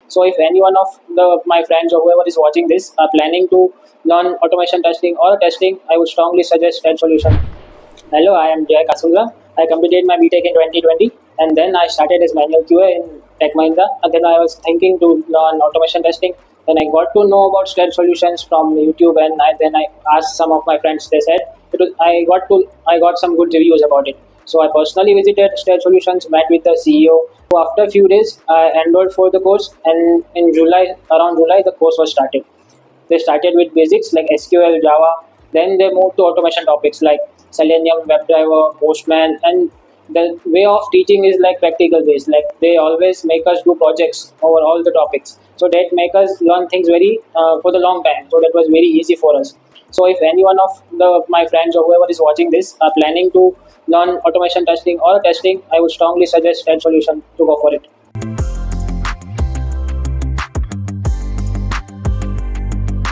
So if any one of my friends or whoever is watching this are planning to learn automation testing or testing, I would strongly suggest STAD Solution. Hello, I am Jay Kasula. I completed my BTech in 2020 and then I started as manual QA in Tech Mahindra. And then I was thinking to learn automation testing. Then I got to know about STAD Solutions from YouTube, and then I asked some of my friends. They said I got some good reviews about it. So I personally visited STAD Solutions, met with the CEO. So after a few days, I enrolled for the course, and in around July, the course was started. They started with basics like SQL, Java. Then they moved to automation topics like Selenium, WebDriver, Postman, and the way of teaching is like practical based. Like they always make us do projects over all the topics, so that make us learn things very for the long time. So that was very easy for us. So if any one of my friends or whoever is watching this are planning to learn automation testing or testing, I would strongly suggest STAD Solution to go for it.